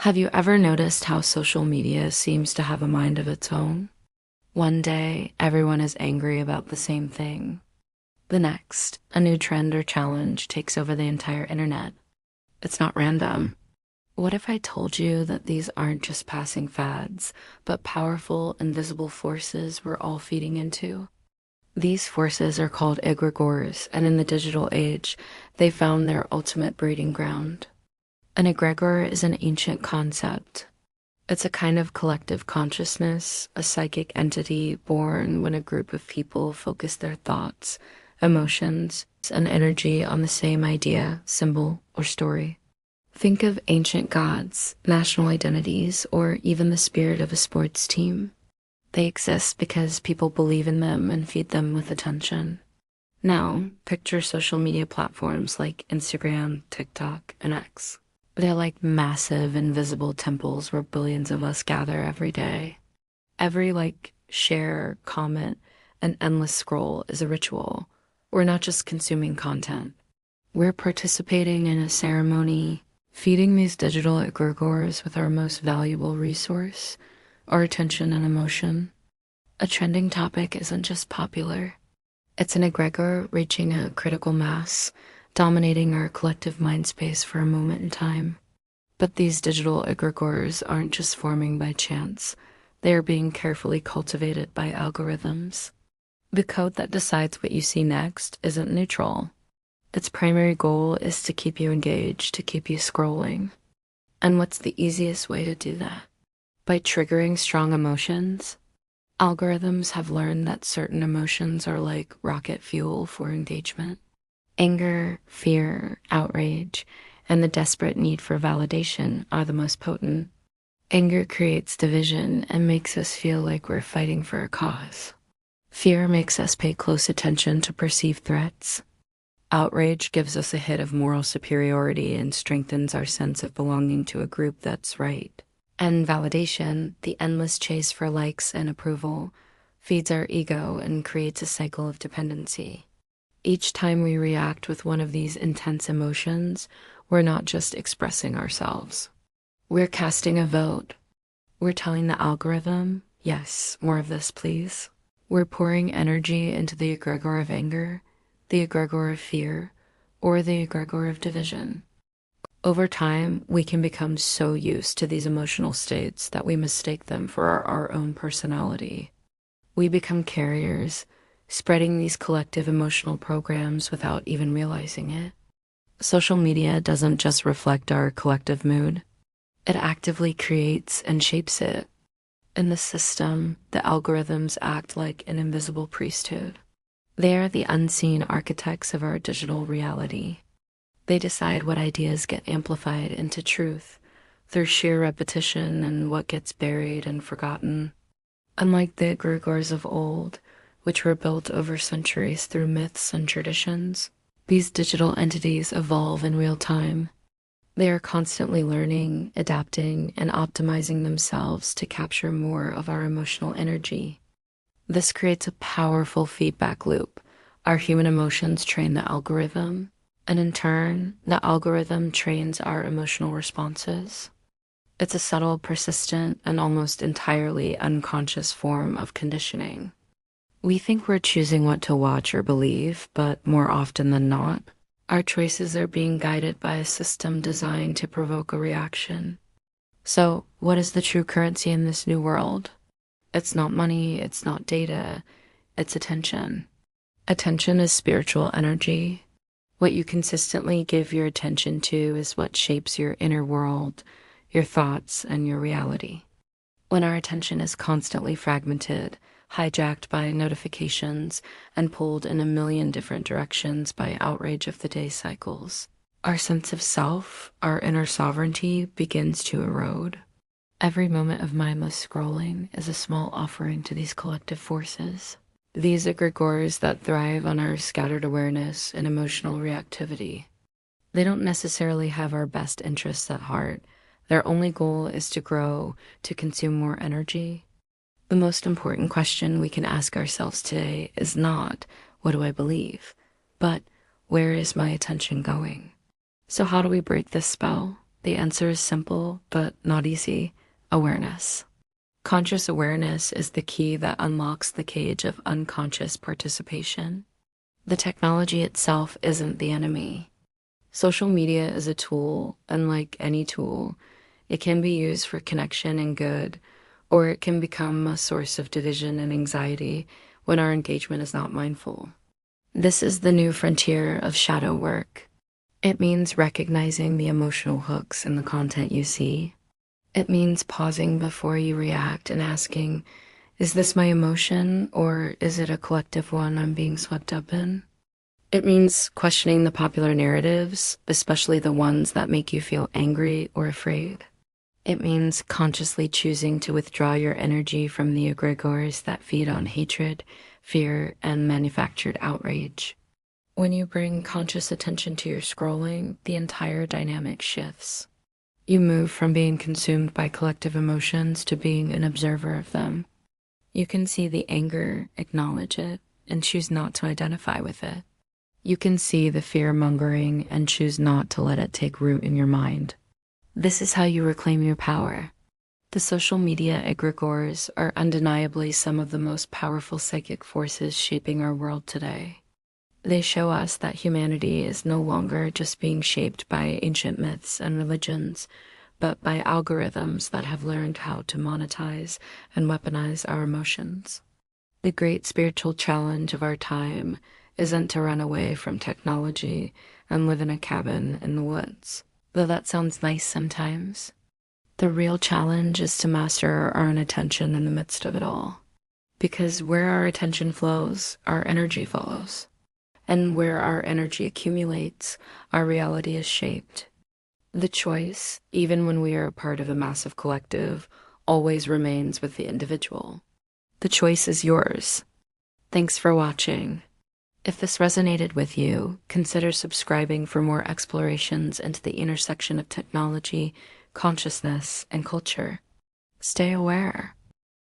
Have you ever noticed how social media seems to have a mind of its own? One day, everyone is angry about the same thing. The next, a new trend or challenge takes over the entire internet. It's not random. What if I told you that these aren't just passing fads, but powerful, invisible forces we're all feeding into? These forces are called egregores, and in the digital age, they found their ultimate breeding ground. An egregore is an ancient concept. It's a kind of collective consciousness, a psychic entity born when a group of people focus their thoughts, emotions, and energy on the same idea, symbol, or story. Think of ancient gods, national identities, or even the spirit of a sports team. They exist because people believe in them and feed them with attention. Now, picture social media platforms like Instagram, TikTok, and X. They're like massive invisible temples where billions of us gather every day. Every like, share, comment, and endless scroll is a ritual. We're not just consuming content. We're participating in a ceremony, feeding these digital egregores with our most valuable resource, our attention and emotion. A trending topic isn't just popular. It's an egregore reaching a critical mass, dominating our collective mind space for a moment in time. But these digital egregores aren't just forming by chance. They are being carefully cultivated by algorithms. The code that decides what you see next isn't neutral. Its primary goal is to keep you engaged, to keep you scrolling. And what's the easiest way to do that? By triggering strong emotions. Algorithms have learned that certain emotions are like rocket fuel for engagement. Anger, fear, outrage, and the desperate need for validation are the most potent. Anger creates division and makes us feel like we're fighting for a cause. Fear makes us pay close attention to perceived threats. Outrage gives us a hit of moral superiority and strengthens our sense of belonging to a group that's right. And validation, the endless chase for likes and approval, feeds our ego and creates a cycle of dependency. Each time we react with one of these intense emotions, we're not just expressing ourselves. We're casting a vote. We're telling the algorithm, yes, more of this, please. We're pouring energy into the egregore of anger, the egregore of fear, or the egregore of division. Over time, we can become so used to these emotional states that we mistake them for our own personality. We become carriers, spreading these collective emotional programs without even realizing it. Social media doesn't just reflect our collective mood. It actively creates and shapes it. In the system, the algorithms act like an invisible priesthood. They are the unseen architects of our digital reality. They decide what ideas get amplified into truth through sheer repetition and what gets buried and forgotten. Unlike the egregores of old, which were built over centuries through myths and traditions, these digital entities evolve in real time. They are constantly learning, adapting, and optimizing themselves to capture more of our emotional energy. This creates a powerful feedback loop. Our human emotions train the algorithm, and in turn, the algorithm trains our emotional responses. It's a subtle, persistent, and almost entirely unconscious form of conditioning. We think we're choosing what to watch or believe, but more often than not, our choices are being guided by a system designed to provoke a reaction. So, what is the true currency in this new world? It's not money, it's not data, it's attention. Attention is spiritual energy. What you consistently give your attention to is what shapes your inner world, your thoughts, and your reality. When our attention is constantly fragmented, hijacked by notifications, and pulled in a million different directions by outrage of the day cycles, our sense of self, our inner sovereignty, begins to erode. Every moment of mindless scrolling is a small offering to these collective forces. These egregores that thrive on our scattered awareness and emotional reactivity. They don't necessarily have our best interests at heart. Their only goal is to grow, to consume more energy. The most important question we can ask ourselves today is not, what do I believe? But, where is my attention going? So how do we break this spell? The answer is simple, but not easy: awareness. Conscious awareness is the key that unlocks the cage of unconscious participation. The technology itself isn't the enemy. Social media is a tool, and like any tool, it can be used for connection and good, or it can become a source of division and anxiety when our engagement is not mindful. This is the new frontier of shadow work. It means recognizing the emotional hooks in the content you see. It means pausing before you react and asking, is this my emotion, or is it a collective one I'm being swept up in? It means questioning the popular narratives, especially the ones that make you feel angry or afraid. It means consciously choosing to withdraw your energy from the egregores that feed on hatred, fear, and manufactured outrage. When you bring conscious attention to your scrolling, the entire dynamic shifts. You move from being consumed by collective emotions to being an observer of them. You can see the anger, acknowledge it, and choose not to identify with it. You can see the fear-mongering and choose not to let it take root in your mind. This is how you reclaim your power. The social media egregores are undeniably some of the most powerful psychic forces shaping our world today. They show us that humanity is no longer just being shaped by ancient myths and religions, but by algorithms that have learned how to monetize and weaponize our emotions. The great spiritual challenge of our time isn't to run away from technology and live in a cabin in the woods, though that sounds nice sometimes. The real challenge is to master our own attention in the midst of it all. Because where our attention flows, our energy follows. And where our energy accumulates, our reality is shaped. The choice, even when we are a part of a massive collective, always remains with the individual. The choice is yours. Thanks for watching. If this resonated with you, consider subscribing for more explorations into the intersection of technology, consciousness, and culture. Stay aware.